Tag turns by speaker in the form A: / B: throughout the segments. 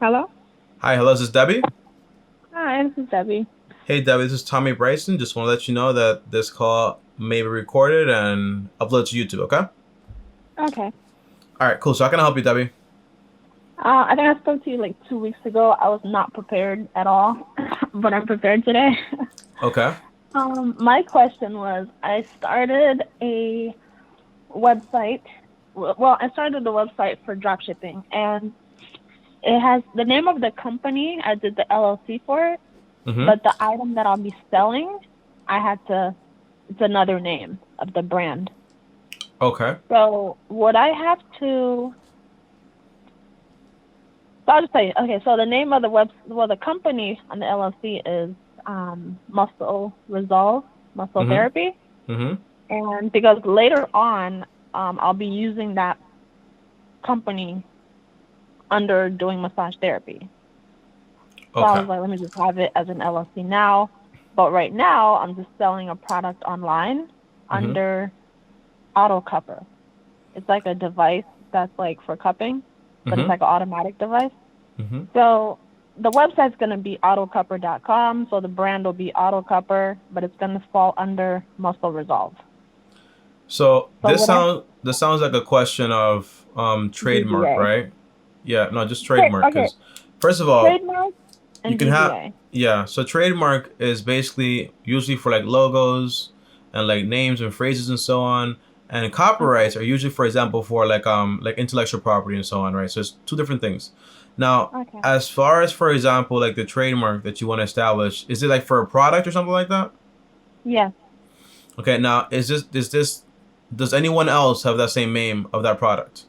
A: Hello?
B: Hi, hello, this is Debbie.
A: Hi, this is Debbie.
B: Hey, Debbie, this is Tommy Bryson. Just want to let you know that this call may be recorded and uploaded to YouTube, okay?
A: Okay.
B: All right, cool. So how can I help you, Debbie?
A: I think I spoke to you like 2 weeks ago. I was not prepared at all, but I'm prepared today.
B: Okay.
A: My question was, I started a website. Well, I started the website for dropshipping, and it has the name of the company. I did the LLC for it,
B: Mm-hmm.
A: but the item that I'll be selling, I had to. It's another name of the brand.
B: Okay.
A: So would I have to? So I'll just tell you. Okay, so the name of the company on the LLC is Muscle Resolve, Muscle
B: Mm-hmm.
A: Therapy,
B: Mm-hmm.
A: and because later on, I'll be using that company under doing massage therapy. So I
B: Okay.
A: was like, let me just have it as an LLC now. But right now, I'm just selling a product online
B: Mm-hmm.
A: under Auto Cupper. It's like a device that's like for cupping, but it's
B: Mm-hmm.
A: like an automatic device.
B: Mm-hmm.
A: So the website's going to be autocupper.com. So the brand will be Autocupper, but it's going to fall under Muscle Resolve.
B: So
A: So
B: this
A: what I
B: sounds like a question of trademark,
A: DBA.
B: right? Yeah, no, just trademark.
A: Okay,
B: Because first of all,
A: trademark
B: you
A: and
B: can have
A: DBA.
B: yeah. So trademark is basically usually for like logos and like names and phrases and so on. And
A: Okay.
B: copyrights are usually, for example, for like intellectual property and so on, right? So it's two different things. Now,
A: Okay.
B: as far as for example, like the trademark that you want to establish, is it like for a product or something like that?
A: Yes.
B: Okay. Now, is this does anyone else have that same name of that product?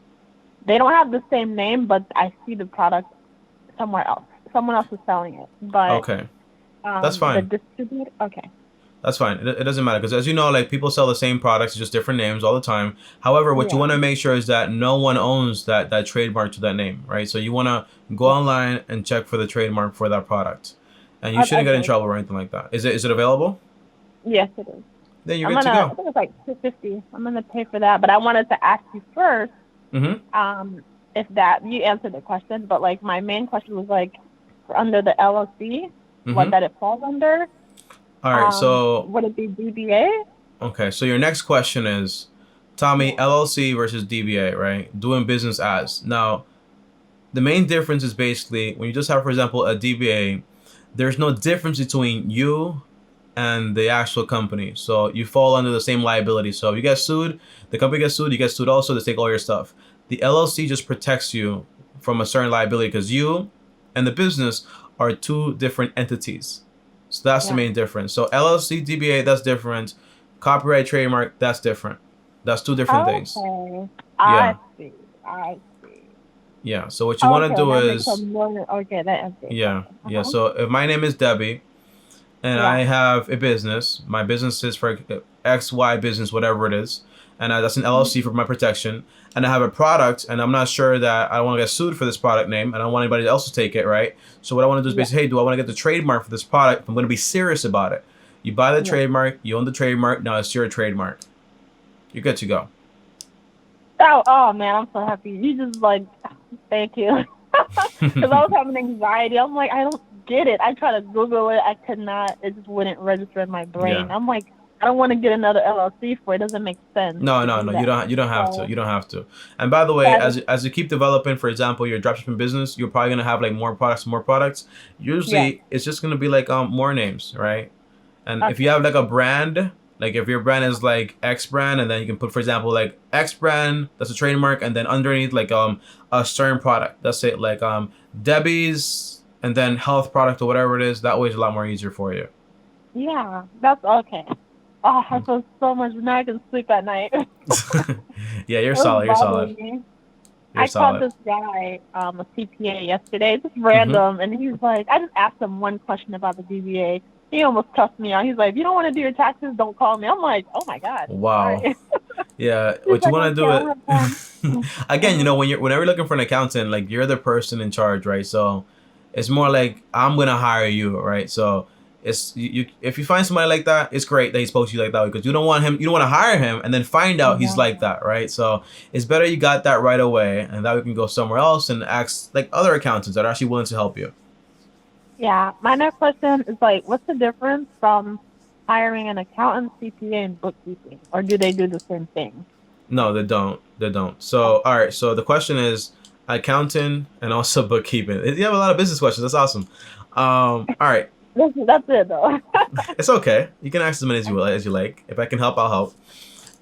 A: They don't have the same name, but I see the product somewhere else. Someone else is selling it. But
B: Okay, that's
A: the
B: fine.
A: distributor, okay.
B: That's fine. It doesn't matter because, as you know, like people sell the same products, just different names all the time. However, what you
A: Yeah.
B: want to make sure is that no one owns that trademark to that name, right? So you want to go
A: Yeah.
B: online and check for the trademark for that product, and you
A: I
B: shouldn't get in
A: did.
B: trouble or anything like that. Is it available?
A: Yes, it is.
B: Then you're good to
A: I
B: go.
A: think it's like 250. I'm gonna pay for that. But I wanted to ask you first,
B: Mm-hmm.
A: um, if that you answered the question, but like my main question was like under the LLC, what
B: Mm-hmm.
A: that it falls under.
B: All right. So
A: Would it be DBA?
B: okay. So your next question is, Tommy,
A: Yeah.
B: LLC versus DBA, right? Doing business as. Now, the main difference is basically when you just have, for example, a DBA, there's no difference between you and the actual company. So you fall under the same liability. So if you get sued, the company gets sued, you get sued also, they take all your stuff. The LLC just protects you from a certain liability because you and the business are two different entities. So that's the
A: Yeah.
B: main difference. So LLC, DBA, that's different. Copyright, trademark, that's different. That's two different things.
A: Okay. I
B: Yeah.
A: see. I see.
B: Yeah. So what you want to
A: Okay,
B: do
A: that makes a
B: is,
A: more okay. That answers your
B: yeah.
A: question.
B: Yeah. So if my name is Debbie, and
A: Yeah.
B: I have a business. My business is for XY business, whatever it is, and that's an LLC for
A: Mhm.
B: my protection. And I have a product, and I'm not sure that I want to get sued for this product name, and I don't want anybody else to take it, right? So what I want to do is
A: Yeah.
B: basically, hey, do I want to get the trademark for this product? If I'm going to be serious about it. You buy the
A: Yeah.
B: trademark, you own the trademark. Now it's your trademark. You're good to go.
A: Oh man, I'm so happy. You just like thank you. Because I was having anxiety. I'm like, I don't get it. I tried to Google it. I could not. It just wouldn't register in my
B: Yeah.
A: brain. I'm like, I don't want to get another LLC for it. It doesn't make sense
B: No,
A: to
B: no,
A: do
B: no. You
A: that.
B: don't. You don't have to.
A: So
B: You don't have to. And by the way,
A: that is,
B: as you keep developing, for example, your dropshipping business, you're probably gonna have like more products, more products.
A: yeah.
B: Usually, it's just gonna be like more names, right? And if you
A: Okay.
B: have like a brand, like if your brand is like X brand, and then you can put, for example, like X brand, that's a trademark, and then underneath like a certain product, that's it, like Debbie's, and then health product or whatever it is. That way, it's a lot more easier for you.
A: Yeah. That's okay. Oh, I feel so much. Now I can sleep at night. It
B: Yeah, you're
A: was
B: solid. You're
A: bothering
B: solid.
A: me.
B: You're
A: I called
B: solid.
A: this guy, a CPA yesterday, just
B: Mm-hmm.
A: random, and he's like, I just asked him one question about the DBA. He almost cussed me out. He's like, if you don't want to do your taxes, don't call me. I'm like, oh my God,
B: Wow.
A: sorry.
B: Yeah,
A: He's
B: what you
A: like,
B: want to
A: okay,
B: do
A: I don't have time.
B: it again.
A: Uh-huh.
B: Whenever you're looking for an accountant, like you're the person in charge, right? So it's more like I'm gonna hire you, right? So It's if you find somebody like that, it's great that he spoke to you like that because you don't want to hire him and then find out he's like that, right? So it's better you got that right away, and that we can go somewhere else and ask like other accountants that are actually willing to help you.
A: Yeah. My next question is like, what's the difference from hiring an accountant, CPA, and bookkeeping, or do they do the same thing?
B: No, they don't. They don't. So all right. So the question is accounting and also bookkeeping. You have a lot of business questions. That's awesome. All right.
A: That's it though.
B: It's okay. You can ask as many as you like. If I can help, I'll help.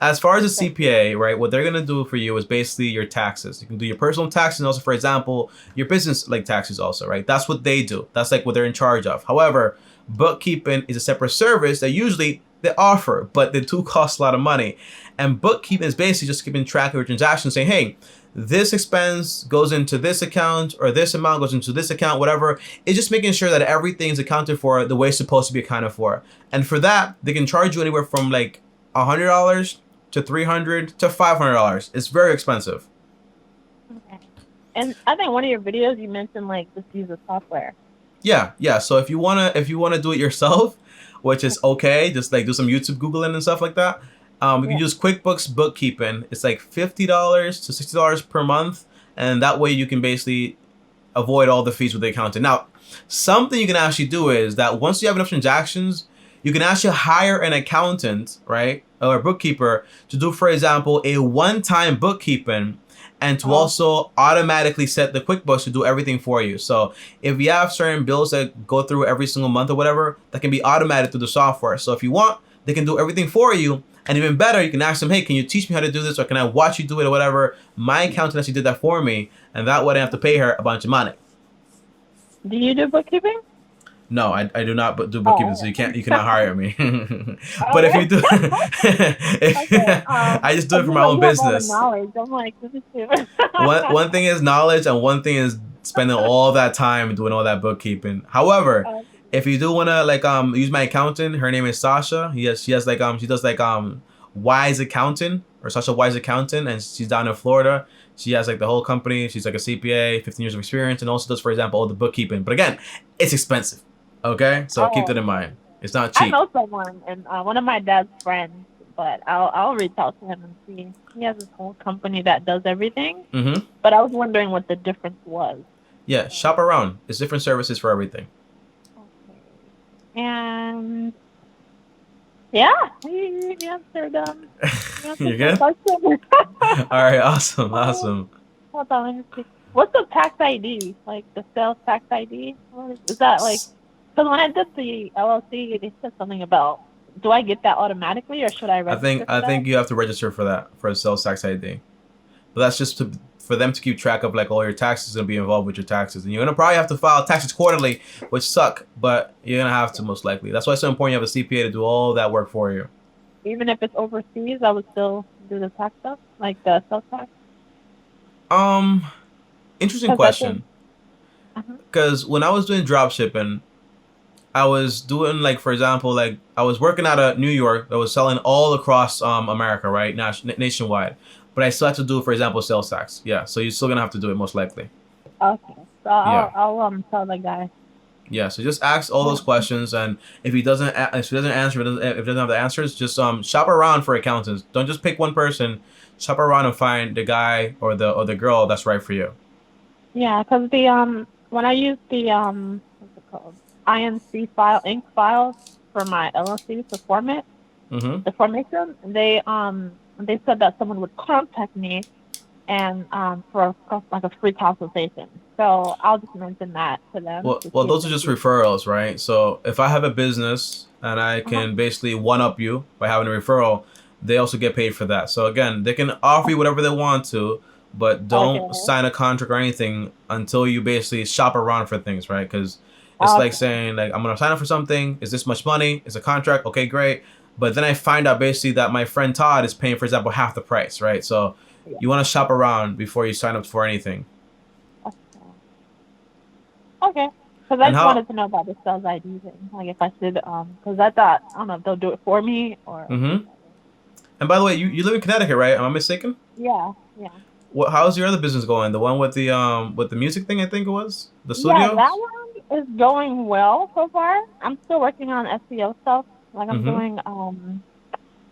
B: As far as a CPA, right, what they're gonna do for you is basically your taxes. You can do your personal taxes and also, for example, your business like taxes also, right? That's what they do. That's like what they're in charge of. However, bookkeeping is a separate service that usually they offer, but they do cost a lot of money. And bookkeeping is basically just keeping track of your transactions, saying, hey, this expense goes into this account or this amount goes into this account, whatever. It's just making sure that everything is accounted for the way it's supposed to be accounted for. And for that, they can charge you anywhere from like $100 to $300 to $500. It's very expensive.
A: Okay. And I think one of your videos you mentioned like just use the software.
B: Yeah. So if you wanna do it yourself, which is okay, just like do some YouTube Googling and stuff like that. We can use QuickBooks Bookkeeping. It's like $50 to $60 per month, and that way you can basically avoid all the fees with the accountant. Now, something you can actually do is that once you have enough transactions, you can actually hire an accountant, right, or a bookkeeper to do, for example, a one-time bookkeeping, and to also automatically set the QuickBooks to do everything for you. So if you have certain bills that go through every single month or whatever, that can be automated through the software. So if you want, they can do everything for you. And even better, you can ask them, hey, can you teach me how to do this? Or can I watch you do it or whatever? My accountant actually did that for me. And that way I don't have to pay her a bunch of money.
A: Do you do bookkeeping?
B: No, I do not do bookkeeping, so you cannot hire me. But if you do, I just do it for my own business.
A: I'm like, this is too.
B: one thing is knowledge, and one thing is spending all that time doing all that bookkeeping. However, if you do wanna like use my accountant, her name is Sasha. She does like Wise Accountant, or Sasha Wise Accountant, and she's down in Florida. She has like the whole company. She's like a CPA, 15 years of experience, and also does, for example, all the bookkeeping. But again, it's expensive. Okay, so keep that in mind. It's not cheap.
A: I know someone, and one of my dad's friends, but I'll reach out to him and see. He has this whole company that does everything. But I was wondering what the difference was.
B: Yeah, shop around. It's different services for everything.
A: Okay. And yeah, we answered them.
B: You're good? All right, awesome.
A: Hold on, let me see. What's the tax ID? Like the sales tax ID? Is that like? Because when I did the LLC, they said something about. Do I get that automatically, or should I register?
B: I think you have to register for that, for a sales tax ID. But that's just for them to keep track of like all your taxes and be involved with your taxes. And you're gonna probably have to file taxes quarterly, which suck, but you're gonna have to most likely. That's why it's so important you have a CPA to do all that work for you.
A: Even if it's overseas, I would still do the tax stuff, like the sales tax.
B: Interesting question. Because when I was doing drop shipping, I was doing like, for example, like I was working out of New York. I was selling all across America, right, nationwide. But I still have to do, for example, sales tax. Yeah, so you're still gonna have to do it most likely.
A: Okay, so I'll tell the guy.
B: Yeah, so just ask all those questions, and if he doesn't answer, if he doesn't have the answers, just shop around for accountants. Don't just pick one person. Shop around and find the guy or the girl that's right for you.
A: Yeah, because when I used the what's it called, INC ink files for my LLC to format the formation, they said that someone would contact me and for like a free consultation. So I'll just mention that to them.
B: Well, those are just referrals, right? So if I have a business and I can basically one-up you by having a referral, they also get paid for that. So again, they can offer you whatever they want to, but don't sign a contract or anything until you basically shop around for things, right? Because it's like saying, like, I'm going to sign up for something. Is this much money? It's a contract. Okay, great. But then I find out basically that my friend Todd is paying, for example, half the price, right? So you want to shop around before you sign up for anything.
A: Okay. Because I just wanted to know about the sales ID thing. Like if I should, because I thought, I don't know if they'll do it for me or.
B: And by the way, you live in Connecticut, right? Am I mistaken?
A: Yeah.
B: How's your other business going? The one with the music thing, I think it was? The studio?
A: Yeah, that one is going well so far. I'm still working on SEO stuff. Like I'm
B: Mm-hmm.
A: doing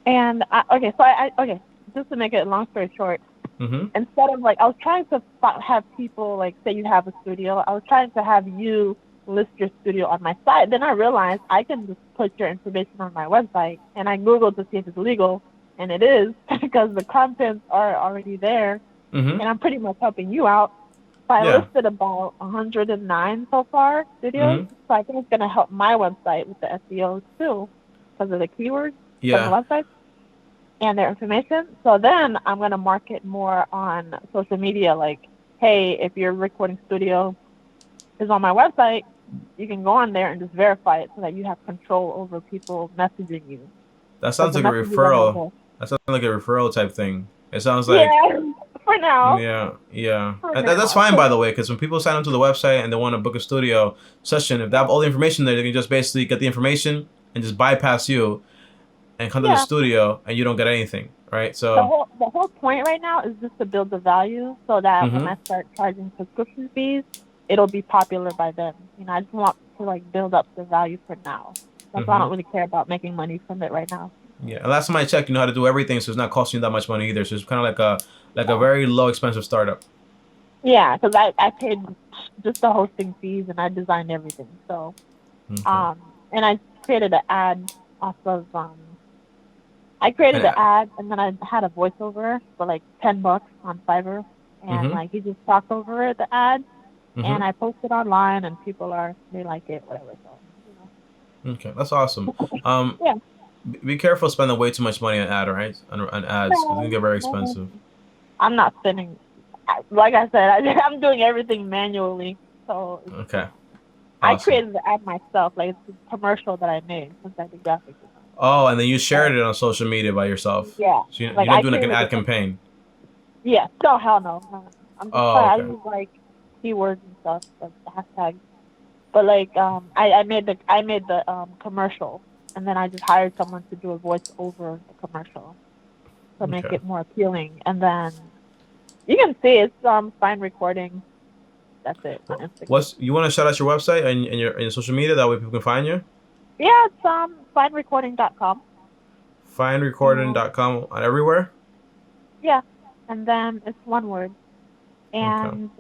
A: and okay, so okay, just to make it long story short,
B: Mm-hmm.
A: instead of like I was trying to have people like say you have a studio, I was trying to have you list your studio on my site. Then I realized I can just put your information on my website, and I googled to see if it's legal, and it is because the contents are already there,
B: Mm-hmm.
A: and I'm pretty much helping you out. So I
B: Yeah.
A: listed about 109 so far studios,
B: Mm-hmm.
A: so I think it's gonna help my website with the SEO too, because of the keywords from the
B: Yeah.
A: website and their information. So then I'm going to market more on social media like, hey, if your recording studio is on my website, you can go on there and just verify it so that you have control over people messaging you.
B: That
A: Because
B: sounds
A: the
B: like a
A: messages are not
B: referral.
A: there.
B: That sounds like a referral type thing. It sounds like,
A: Yeah, for now.
B: yeah, yeah.
A: For
B: That's
A: now.
B: fine,
A: 'Cause-
B: by the way, because when people sign up to the website and they want to book a studio session, if they have all the information there, they can just basically get the information and just bypass you and come to the
A: yeah.
B: studio and you don't get anything, right?
A: The
B: So,
A: whole point right now is just to build the value so that when
B: mm-hmm.
A: I start charging subscription fees, it'll be popular by then. I just want to like build up the value for now. That's why I
B: Mm-hmm.
A: don't really care about making money from it right now.
B: Yeah. And last time I checked, you know how to do everything, so it's not costing you that much money either. So it's kind of like a
A: Yeah,
B: very low expensive startup.
A: yeah, because I paid just the hosting fees and I designed everything. So
B: Okay.
A: and I created an ad off of I created
B: And,
A: an ad and then I had a voiceover for like $10 on Fiverr, and
B: mm-hmm.
A: like he just talked over the ad,
B: Mm-hmm.
A: and I posted online and they like it, whatever. So
B: Okay. That's awesome. Um,
A: yeah.
B: be careful spending way too much money on on ads because it can
A: No,
B: get very
A: no,
B: expensive.
A: I'm not spending. Like I said, I'm doing everything manually. So
B: Okay.
A: I
B: Awesome.
A: created the ad myself. Like it's a commercial that I made since I did graphic design.
B: Oh, and then you shared
A: So
B: it on social media by yourself.
A: yeah,
B: So
A: like
B: you're not
A: I
B: doing like an
A: created the
B: ad campaign.
A: yeah. No, hell no, no. I'm just
B: Oh,
A: trying. I
B: okay.
A: use like keywords and stuff, like the hashtags. But like I made the commercial, and then I just hired someone to do a voice over the commercial to make
B: Okay.
A: it more appealing. And then you can see it's fine recording. That's it on Instagram.
B: What's you want to shout out your website and your social media that way people can find you?
A: Yeah, it's finerecording.com. And
B: Finerecording.com on everywhere.
A: yeah, and then it's one word.
B: Okay.
A: And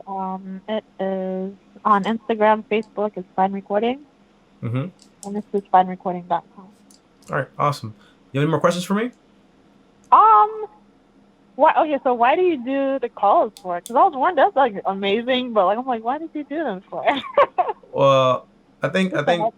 A: it is on Instagram, Facebook. It's fine recording,
B: Mm-hmm.
A: and this is finerecording.com.
B: All right. Awesome. You have any more questions for me?
A: Um, Why? Okay, so why do you do the calls for? Because I was wondering, that's like amazing, but like I'm like, why did you do them for?
B: Well, I
A: Just to
B: think
A: help.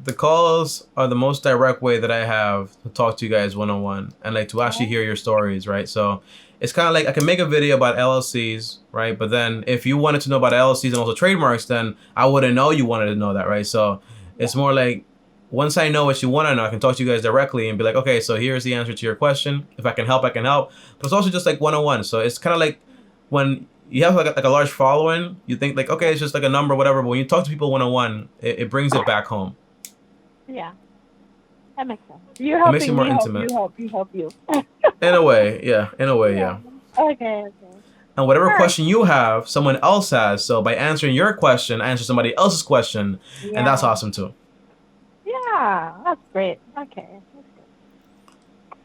B: the calls are the most direct way that I have to talk to you guys one on one and like to actually hear your stories, right? So it's kind of like I can make a video about LLCs, right? But then if you wanted to know about LLCs and also trademarks, then I wouldn't know you wanted to know that, right? So
A: Yeah,
B: it's more like once I know what you want to know, I can talk to you guys directly and be like, okay, so here's the answer to your question. If I can help, I can help. But it's also just like one on one. So it's kind of like when you have like a large following, you think like, okay,
A: yeah,
B: it's just like a number, whatever. But when you talk to people one on one, it brings it back home.
A: yeah. That makes sense. You're
B: It makes it
A: helping
B: more
A: me help
B: intimate.
A: you help you help you.
B: In a way, yeah. In a way,
A: Yeah.
B: yeah.
A: Okay. Okay.
B: And whatever
A: All right.
B: question you have, someone else has. So by answering your question, I answer somebody else's question, and that's
A: Yeah.
B: awesome too.
A: Yeah. That's great. Okay. That's good.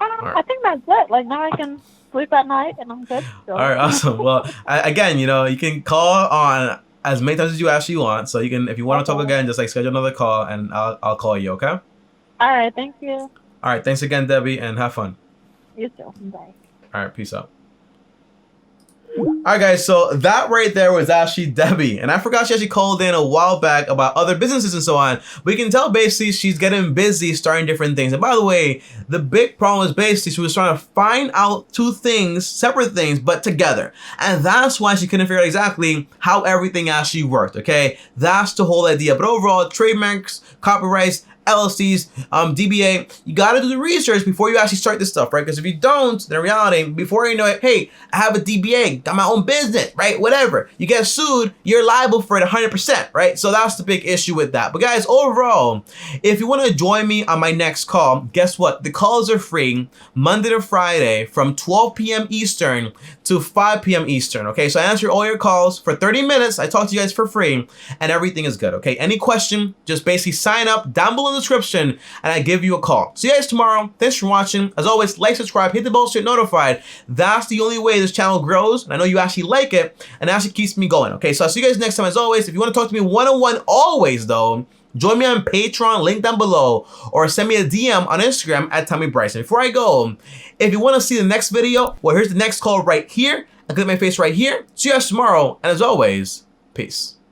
B: All right.
A: I think that's it. Like now I can sleep at night and I'm good
B: All
A: still.
B: right, awesome. Well, again, you can call on as many times as you actually want. So you can, if you want to talk
A: Okay.
B: again, just like schedule another call, and I'll call you. Okay.
A: All right. Thank you.
B: All right. Thanks again, Debbie, and have fun.
A: You too. Bye.
B: All right. Peace out. All right, guys. So that right there was actually Debbie, and I forgot she actually called in a while back about other businesses and so on. We can tell basically she's getting busy starting different things. And by the way, the big problem was basically she was trying to find out two things, separate things, but together, and that's why she couldn't figure out exactly how everything actually worked. Okay, that's the whole idea. But overall, trademarks, copyrights, LLCs, DBA, you gotta do the research before you actually start this stuff, right? Because if you don't, then in reality, before you know it, hey, I have a DBA, got my own business, right? Whatever. You get sued, you're liable for it 100%, right? So that's the big issue with that. But guys, overall, if you want to join me on my next call, guess what? The calls are free Monday to Friday from 12 p.m. Eastern to 5 p.m. Eastern, okay? So I answer all your calls for 30 minutes. I talk to you guys for free and everything is good, okay? Any question, just basically sign up down below in the description and I give you a call. See you guys tomorrow. Thanks for watching. As always, like, subscribe, hit the bell so you're notified. That's the only way this channel grows and I know you actually like it and it actually keeps me going, okay? So I'll see you guys next time. As always, if you want to talk to me one-on-one always though, join me on Patreon, link down below, or send me a DM on Instagram at Bryson. Before I go, if you want to see the next video, well, here's the next call right here. I click my face right here. See you guys tomorrow, and as always, peace.